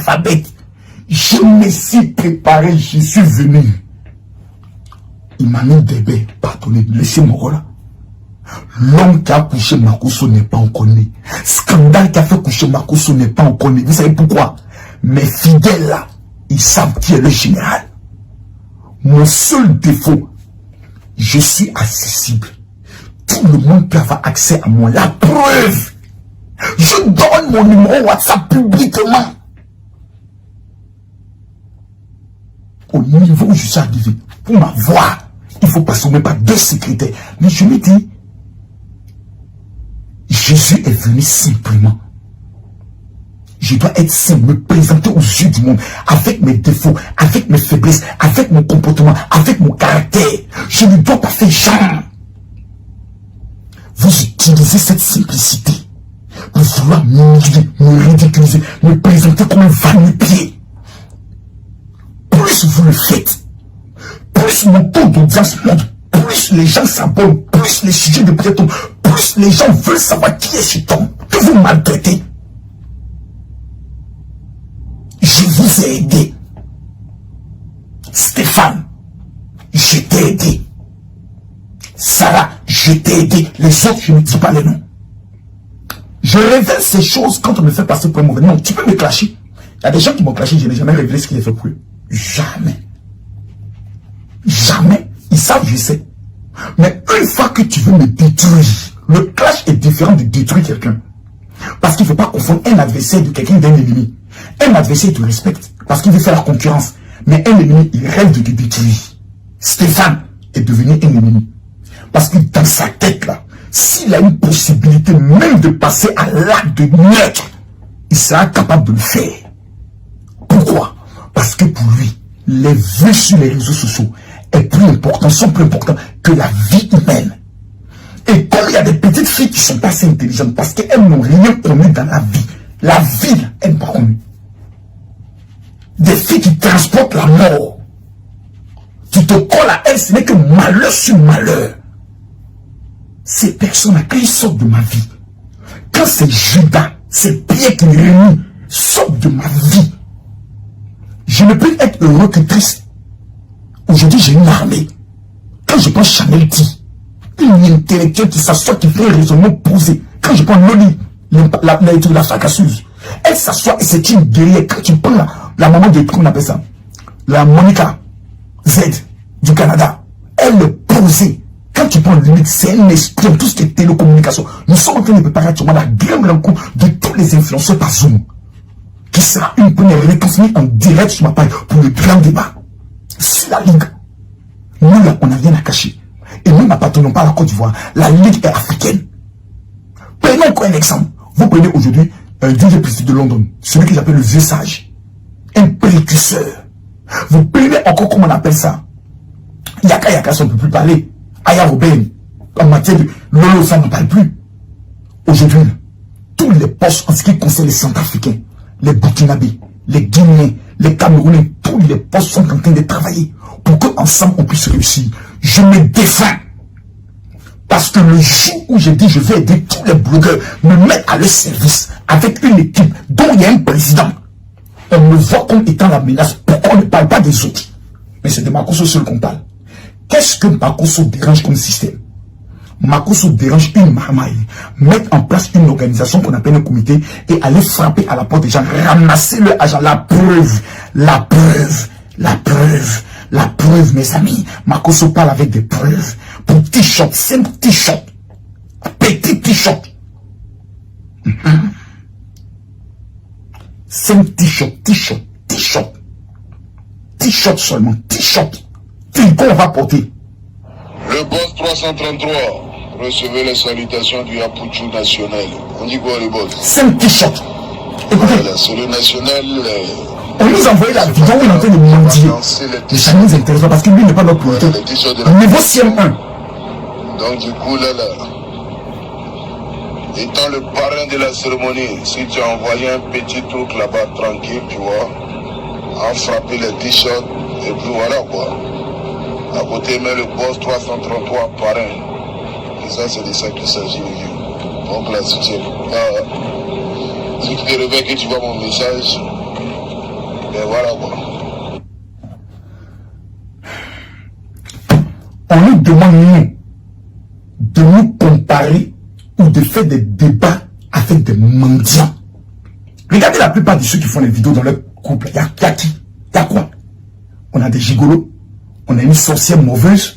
analphabète. Je me suis préparé, je suis venu. Il m'a mis des baies, pardonnez, laissez-moi là. L'homme qui a couché Makosso n'est pas encore né. Scandale qui a fait coucher Makosso n'est pas encore né. Vous savez pourquoi? Mes fidèles là, ils savent qui est le général. Mon seul défaut, je suis accessible. Tout le monde peut avoir accès à moi. La preuve, je donne mon numéro WhatsApp publiquement. Au niveau où je suis arrivé, pour m'avoir, il faut passer par 2 secrétaires. Mais je me dis, Jésus est venu simplement. Je dois être simple, me présenter aux yeux du monde, avec mes défauts, avec mes faiblesses, avec mon comportement, avec mon caractère. Je ne dois pas faire genre. Vous utilisez cette simplicité pour vouloir m'humilier, me ridiculiser, me présenter comme un va-nu-pied. Plus vous le faites, plus mon taux d'audience monte, plus les gens s'abonnent, plus les sujets de prière tombent, plus les gens veulent savoir qui est cet homme que vous maltraitez. Je vous ai aidé. Stéphane, je t'ai aidé. Sarah, je t'ai aidé. Les autres, je ne dis pas les noms. Je révèle ces choses quand on me fait passer pour un mauvais. Non, tu peux me clasher. Il y a des gens qui m'ont clashé, je n'ai jamais révélé ce qu'il a fait pour eux. Jamais. Jamais. Ils savent, je sais. Mais une fois que tu veux me détruire, le clash est différent de détruire quelqu'un. Parce qu'il ne faut pas confondre un adversaire de quelqu'un d'un ennemi. Un adversaire te respecte parce qu'il veut faire la concurrence. Mais un ennemi, il rêve de te détruire. Stéphane est devenu un ennemi. Parce que dans sa tête là, s'il a une possibilité même de passer à l'acte de neutre, il sera capable de le faire. Pourquoi? Parce que pour lui, les vues sur les réseaux sociaux sont plus importants que la vie humaine. Et comme il y a des petites filles qui sont pas assez intelligentes parce qu'elles n'ont rien connu dans la vie, elles n'ont pas connu. Des filles qui transportent la mort. Tu te colles à elles, ce n'est que malheur sur malheur. Ces personnes-là, quand ils sortent de ma vie, quand c'est Judas, c'est Pierre qui les réunit, sortent de ma vie, je ne peux être heureux que triste. Aujourd'hui, j'ai une armée. Quand je prends Chanel T, une intellectuelle qui s'assoit, qui fait un raisonnement posé. Quand je prends Loli, la fracasseuse, elle s'assoit et c'est une guerrière. Quand tu prends la maman de, comment on appelle ça, la Monica Z du Canada, elle est posée. Quand tu prends limite, c'est un esprit, tout ce qui est télécommunication. Nous sommes en train de préparer actuellement la grande rencontre de tous les influenceurs par Zoom, qui sera une première retransmise en direct sur ma page pour le grand débat. C'est la Ligue. Nous, là, on n'a rien à cacher. Et nous n'appartenons pas à la Côte d'Ivoire. La Ligue est africaine. Prenons encore un exemple. Vous prenez aujourd'hui un DJ président de London, celui que j'appelle le vieux sage, un précurseur. Vous prenez encore, comment on appelle ça, Yaka Yaka, ça on ne peut plus parler. Aya Robin, en matière de Lolo, ça n'en parle plus. Aujourd'hui, tous les postes en ce qui concerne les Centrafricains, les Burkinabés, les Guinéens, les Camerounais, tous les postes sont en train de travailler pour qu'ensemble on puisse réussir. Je me défends. Parce que le jour où j'ai dit je vais aider tous les blogueurs, me mettre à leur service avec une équipe dont il y a un président, on me voit comme étant la menace. Pourquoi on ne parle pas des autres? Mais c'est de Makosso seul qu'on parle. Qu'est-ce que Makosso dérange comme système? Makosso dérange une marmaille, mettre en place une organisation qu'on appelle un comité et aller frapper à la porte des gens, ramasser le agent. La preuve, la preuve, la preuve, la preuve, mes amis. Makosso parle avec des preuves. Pour t-shirt, simple t-shirt, petit t-shirt. Simple t-shirt, t-shirt, t-shirt, t-shirt seulement, t-shirt. Qu'on va porter. Le boss 333, recevez les salutations du Apuchu national. On dit quoi le boss? C'est un t-shirt. Écoutez, voilà, c'est le national. On nous a envoyé la vidéo où il est en train de mendier. Mais ça nous intéresse pas parce que lui n'est pas notre producteur. Niveau CM1. Donc du coup là, étant le parrain de la cérémonie, si tu as envoyé un petit truc là-bas tranquille, tu vois, en frapper les t-shirts et puis voilà quoi. À côté, mais le boss 333 parrain. Et ça, c'est de ça qu'il s'agit. Donc là, si tu te réveilles que tu vois mon message, Et voilà quoi. On nous demande, nous, de nous comparer ou de faire des débats avec des mendiants. Regardez la plupart de ceux qui font les vidéos dans leur couple. Il y a qui? Il y a quoi? On a des gigolos, on a une sorcière mauvaise,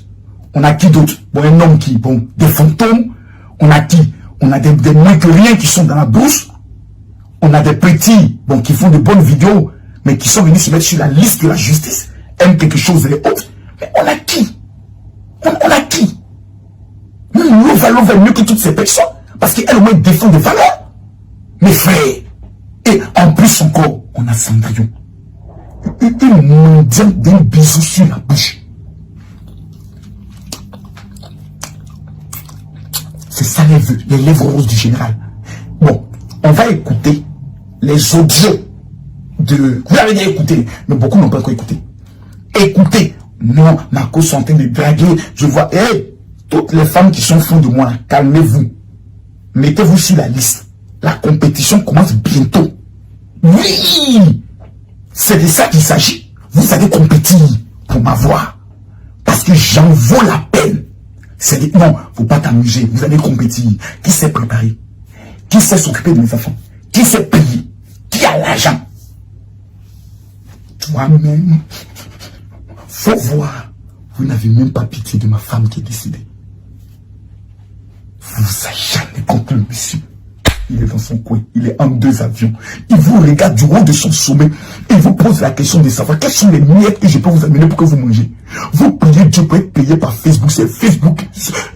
on a qui d'autre? Bon, un homme qui, bon, des fantômes, on a qui? On a des mecs rien qui sont dans la brousse, on a des petits, bon, qui font de bonnes vidéos, mais qui sont venus se mettre sur la liste de la justice, aiment quelque chose et autres. Mais on a qui? On a qui? Nous valons mieux que toutes ces personnes, parce qu'elles au moins défendent des valeurs. Mes frères, et en plus encore, on a Cendrillon. Une mondiale d'un bisou sur la bouche. C'est ça les lèvres roses du général. Bon, on va écouter les audios de... Vous avez déjà écouté, mais beaucoup n'ont pas encore écouté. Écoutez, non, Marco sont en train de draguer. Je vois, hey, toutes les femmes qui sont fous de moi, calmez-vous. Mettez-vous sur la liste. La compétition commence bientôt. Oui, c'est de ça qu'il s'agit. Vous allez compétir pour m'avoir. Parce que j'en vaux la peine. Non, faut pas t'amuser. Vous allez compétir. Qui s'est préparé? Qui sait s'occuper de mes enfants? Qui sait payer? Qui a l'argent? Toi-même, faut voir. Vous n'avez même pas pitié de ma femme qui est décédée. Vous n'avez jamais compris le monsieur. Il est dans son coin, il est en 2 avions. Il vous regarde du haut de son sommet. Il vous pose la question de savoir quelles sont les miettes que je peux vous amener pour que vous mangez. Vous priez Dieu pour être payé par Facebook. C'est Facebook.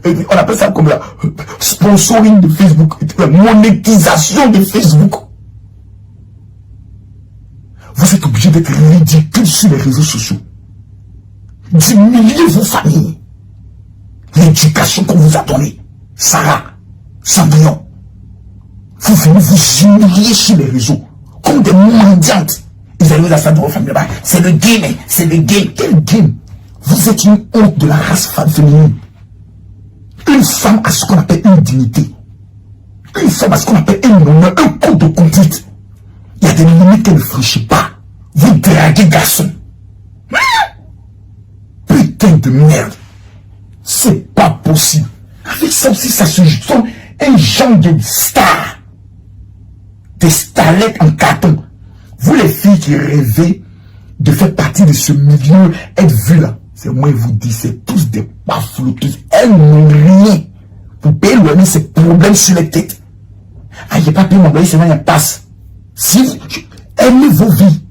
On appelle ça comme la sponsoring de Facebook. La monétisation de Facebook. Vous êtes obligé d'être ridicule sur les réseaux sociaux. Diminuez vos familles. L'éducation qu'on vous a donnée. Sarah, Cendrillon. Vous venez vous humilier sur les réseaux, comme des mendiantes. Ils arrivent à ça dans vos familles. C'est le game, c'est le game. Quel game? Vous êtes une honte de la race féminine. Une femme a ce qu'on appelle une dignité. Une femme a ce qu'on appelle un honneur, un code de conduite. Il y a des limites qu'elle ne franchit pas. Vous draguez garçon. Putain de merde. C'est pas possible. Avec ça aussi, ça se joue. Un genre de star. Des starlettes en carton. Vous les filles qui rêvez de faire partie de ce milieu, être vues là, c'est moi je vous dis, c'est tous des baflouteuses. Elles n'ont rien. Vous payez loyer ces problèmes sur les têtes. Ah, j'ai pas payé mon loyer, c'est moi, il passe. Si, aimez vos vies.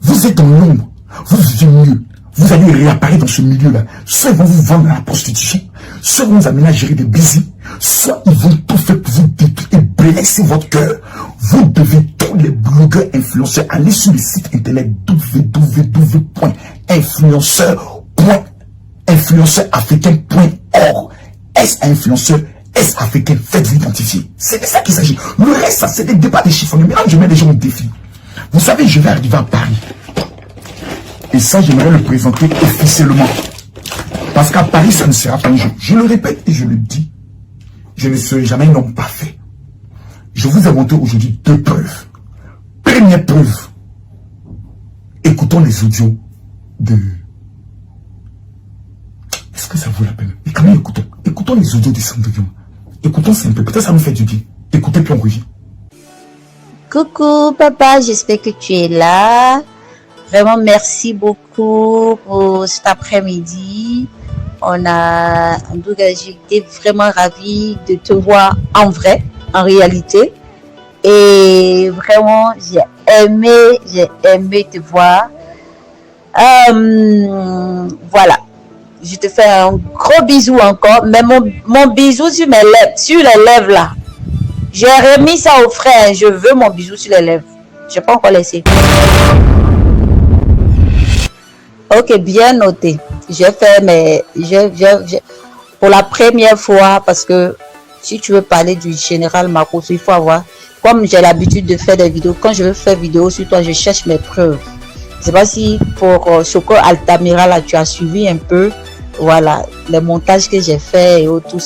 Vous êtes dans l'ombre. Vous vivez mieux. Vous allez réapparaître dans ce milieu-là. Soit ils vont vous vendre à la prostitution, soit ils vont vous amener à gérer des business, soit ils vont tout faire pour vous détruire et blesser votre cœur. Vous devez, tous les blogueurs influenceurs, aller sur le site internet www.influenceurafricain.org. Est-ce influenceur, est-ce africain? Faites-vous identifier. C'est de ça qu'il s'agit. Le reste, ça, c'est des débats de chiffres. Mais maintenant, je mets les gens au défi. Vous savez, je vais arriver à Paris. Et ça, j'aimerais le présenter officiellement. Parce qu'à Paris, ça ne sera pas un jour. Je le répète et je le dis. Je ne serai jamais un homme parfait. Je vous ai montré aujourd'hui 2 preuves. Première preuve. Écoutons les audios de... Est-ce que ça vaut la peine? Et quand même, écoutons. Écoutons les audios de Cendrillon. Écoutons simple. Peut-être ça nous fait du bien. Écoutez, puis on revient. Coucou papa, j'espère que tu es là. Vraiment, merci beaucoup pour cet après-midi. En tout cas, j'étais vraiment ravie de te voir en vrai, en réalité. Et vraiment, j'ai aimé te voir. Voilà. Je te fais un gros bisou encore. Mais mon bisou sur mes lèvres, sur les lèvres là. J'ai remis ça au frère. Je veux mon bisou sur les lèvres. Je n'ai pas encore laissé. Ok, bien noté. J'ai fait, mais pour la première fois, parce que si tu veux parler du général Marco, il faut avoir, comme j'ai l'habitude de faire des vidéos, quand je veux faire vidéo sur toi, je cherche mes preuves. Je sais pas si pour Choco Altamira, là, tu as suivi un peu, voilà, les montages que j'ai fait et tout ça.